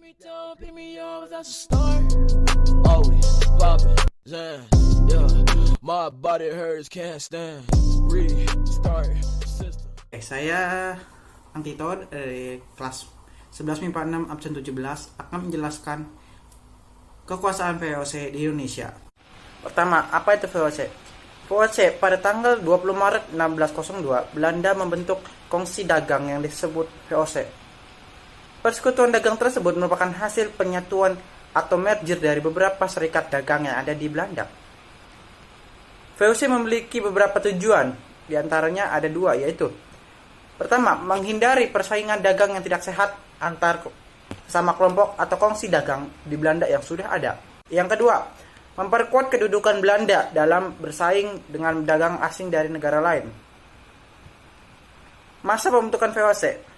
me down, pick me up, that's a start. Always poppin', Zan, yeah. My body hurts, can't stand. Restart system. Saya Antito dari kelas 11 MIPA 6 absen 17 akan menjelaskan kekuasaan VOC di Indonesia. Pertama, apa itu VOC? VOC pada tanggal 20 Maret 1602 Belanda membentuk kongsi dagang yang disebut VOC. Persekutuan dagang tersebut merupakan hasil penyatuan atau merger dari beberapa serikat dagang yang ada di Belanda. VOC memiliki beberapa tujuan, diantaranya ada dua, yaitu pertama, menghindari persaingan dagang yang tidak sehat antar sama kelompok atau kongsi dagang di Belanda yang sudah ada. Yang kedua, memperkuat kedudukan Belanda dalam bersaing dengan dagang asing dari negara lain. Masa pembentukan VOC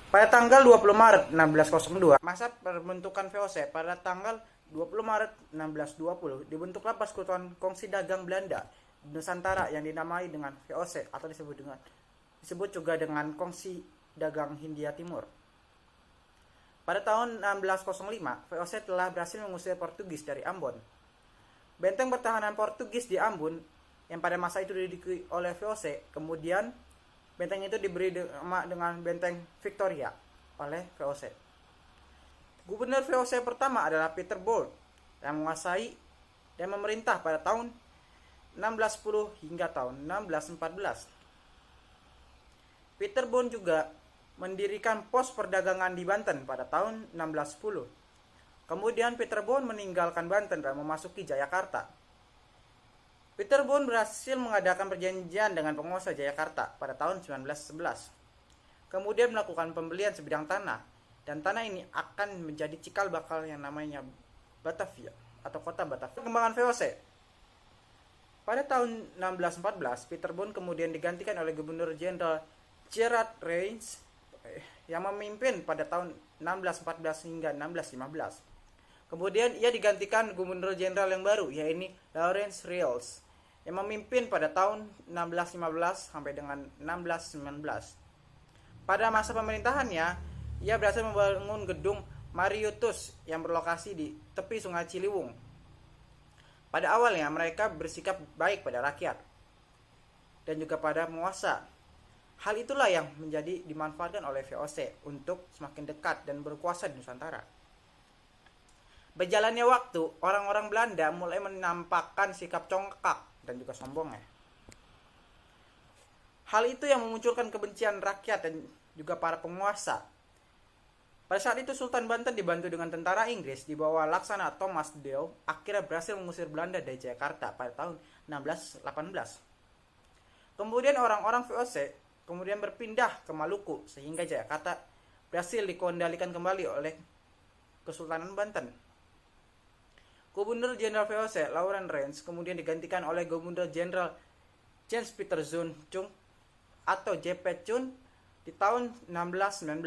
pada tanggal 20 Maret 1602, masa pembentukan VOC pada tanggal 20 Maret 1620 dibentuklah Persekutuan Kongsi Dagang Belanda di Nusantara yang dinamai dengan VOC atau disebut juga dengan Kongsi Dagang Hindia Timur. Pada tahun 1605, VOC telah berhasil mengusir Portugis dari Ambon. Benteng pertahanan Portugis di Ambon yang pada masa itu diduduki oleh VOC, kemudian benteng itu diberi nama dengan Benteng Victoria oleh VOC. Gubernur VOC pertama adalah Peter Boone yang menguasai dan memerintah pada tahun 1610 hingga tahun 1614. Peter Boone juga mendirikan pos perdagangan di Banten pada tahun 1610. Kemudian Peter Boone meninggalkan Banten dan memasuki Jayakarta. Peter Boone berhasil mengadakan perjanjian dengan penguasa Jayakarta pada tahun 1911. Kemudian melakukan pembelian sebidang tanah, dan tanah ini akan menjadi cikal bakal yang namanya Batavia atau kota Batavia. Perkembangan VOC. Pada tahun 1614, Peter Boone kemudian digantikan oleh Gubernur Jenderal Gerard Reyns yang memimpin pada tahun 1614 hingga 1615. Kemudian ia digantikan Gubernur Jenderal yang baru, yaitu Lawrence Reels, yang memimpin pada tahun 1615 sampai dengan 1619. Pada masa pemerintahannya, ia berhasil membangun gedung Mariutus yang berlokasi di tepi Sungai Ciliwung. Pada awalnya mereka bersikap baik pada rakyat dan juga pada penguasa. Hal itulah yang menjadi dimanfaatkan oleh VOC untuk semakin dekat dan berkuasa di Nusantara. Berjalannya waktu, orang-orang Belanda mulai menampakkan sikap congkak dan juga sombongnya. Hal itu yang memunculkan kebencian rakyat dan juga para penguasa. Pada saat itu Sultan Banten dibantu dengan tentara Inggris di bawah Laksana Thomas Deau akhirnya berhasil mengusir Belanda dari Jakarta pada tahun 1618. Kemudian orang-orang VOC kemudian berpindah ke Maluku sehingga Jakarta berhasil dikendalikan kembali oleh Kesultanan Banten. Gubernur Jenderal VOC Lawrence Reins kemudian digantikan oleh Gubernur Jenderal James Peter Zun Chung atau JP Chun di tahun 1619.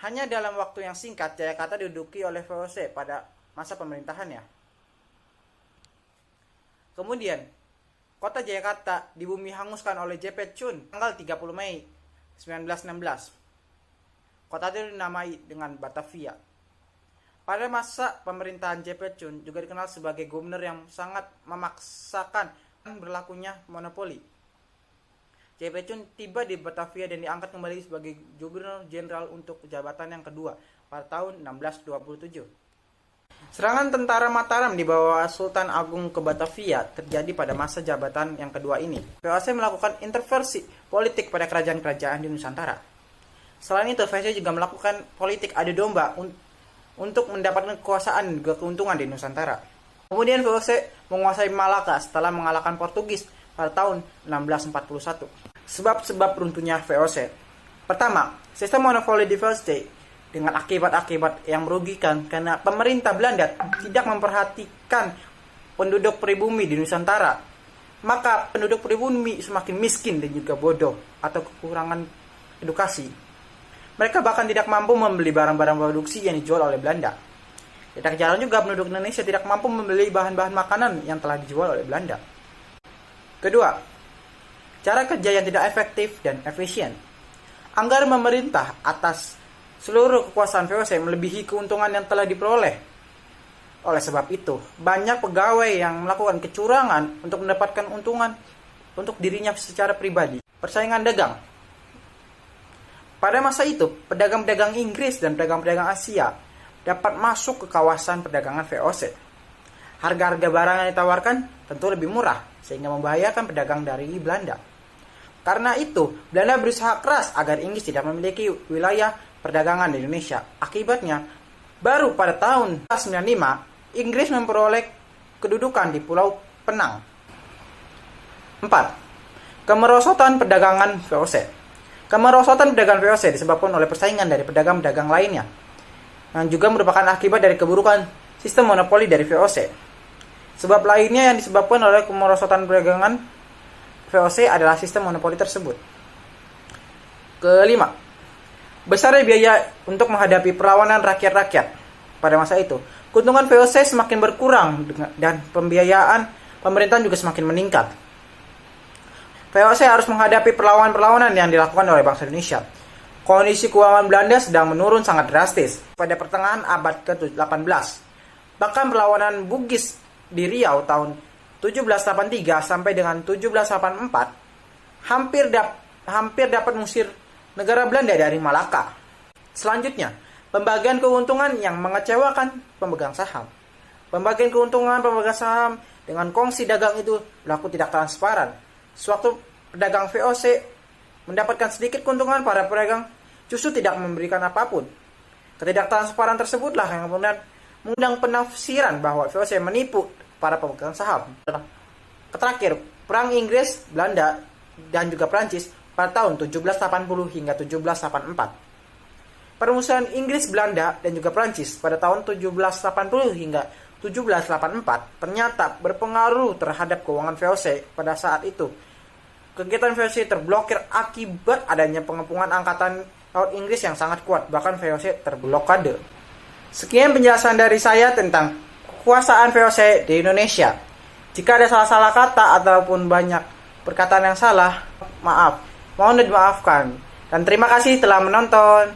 Hanya dalam waktu yang singkat Jakarta diduduki oleh VOC pada masa pemerintahannya. Kemudian kota Jakarta dibumi hanguskan oleh JP Chun tanggal 30 Mei 1916. Kota itu dinamai dengan Batavia. Pada masa pemerintahan JP Chun juga dikenal sebagai gubernur yang sangat memaksakan berlakunya monopoli. JP Chun tiba di Batavia dan diangkat kembali sebagai gubernur jenderal untuk jabatan yang kedua pada tahun 1627. Serangan tentara Mataram di bawah Sultan Agung ke Batavia terjadi pada masa jabatan yang kedua ini. VOC melakukan intervensi politik pada kerajaan-kerajaan di Nusantara. Selain itu, VOC juga melakukan politik adu domba untuk mendapatkan kekuasaan dan keuntungan di Nusantara. Kemudian VOC menguasai Malaka setelah mengalahkan Portugis pada tahun 1641. Sebab-sebab runtuhnya VOC. Pertama, sistem monopoli di VOC dengan akibat-akibat yang merugikan karena pemerintah Belanda tidak memperhatikan penduduk pribumi di Nusantara. Maka penduduk pribumi semakin miskin dan juga bodoh atau kekurangan edukasi. Mereka bahkan tidak mampu membeli barang-barang produksi yang dijual oleh Belanda. Tidak jarang juga penduduk Indonesia tidak mampu membeli bahan-bahan makanan yang telah dijual oleh Belanda. Kedua, cara kerja yang tidak efektif dan efisien. Anggaran pemerintah atas seluruh kekuasaan VOC melebihi keuntungan yang telah diperoleh. Oleh sebab itu, banyak pegawai yang melakukan kecurangan untuk mendapatkan untungan untuk dirinya secara pribadi. Persaingan dagang. Pada masa itu, pedagang-pedagang Inggris dan pedagang-pedagang Asia dapat masuk ke kawasan perdagangan VOC. Harga-harga barang yang ditawarkan tentu lebih murah, sehingga membahayakan pedagang dari Belanda. Karena itu, Belanda berusaha keras agar Inggris tidak memiliki wilayah perdagangan di Indonesia. Akibatnya, baru pada tahun 1995, Inggris memperoleh kedudukan di Pulau Penang. 4. Kemerosotan perdagangan VOC. Kemerosotan pedagang VOC disebabkan oleh persaingan dari pedagang-pedagang lainnya, yang juga merupakan akibat dari keburukan sistem monopoli dari VOC. Sebab lainnya yang disebabkan oleh kemerosotan perdagangan VOC adalah sistem monopoli tersebut. Kelima, besarnya biaya untuk menghadapi perlawanan rakyat-rakyat pada masa itu. Keuntungan VOC semakin berkurang dan pembiayaan pemerintahan juga semakin meningkat. VOC harus menghadapi perlawanan-perlawanan yang dilakukan oleh bangsa Indonesia. Kondisi keuangan Belanda sedang menurun sangat drastis pada pertengahan abad ke-18. Bahkan perlawanan Bugis di Riau tahun 1783 sampai dengan 1784 hampir dapat mengusir negara Belanda dari Malaka. Selanjutnya, pembagian keuntungan yang mengecewakan pemegang saham. Pembagian keuntungan pemegang saham dengan kongsi dagang itu berlaku tidak transparan. Sewaktu pedagang VOC mendapatkan sedikit keuntungan, para pedagang justru tidak memberikan apapun. Ketidaktransparan tersebutlah yang kemudian mengundang penafsiran bahwa VOC menipu para pemegang saham. Terakhir, Perang Inggris, Belanda, dan juga Prancis pada tahun 1780 hingga 1784. Permusuhan Inggris, Belanda, dan juga Prancis pada tahun 1780 hingga 1784 ternyata berpengaruh terhadap keuangan VOC pada saat itu. Kegiatan VOC terblokir akibat adanya pengepungan angkatan laut Inggris yang sangat kuat, bahkan VOC terblokade. Sekian penjelasan dari saya tentang kekuasaan VOC di Indonesia. Jika ada salah-salah kata ataupun banyak perkataan yang salah, maaf. Mohon dimaafkan. Dan terima kasih telah menonton.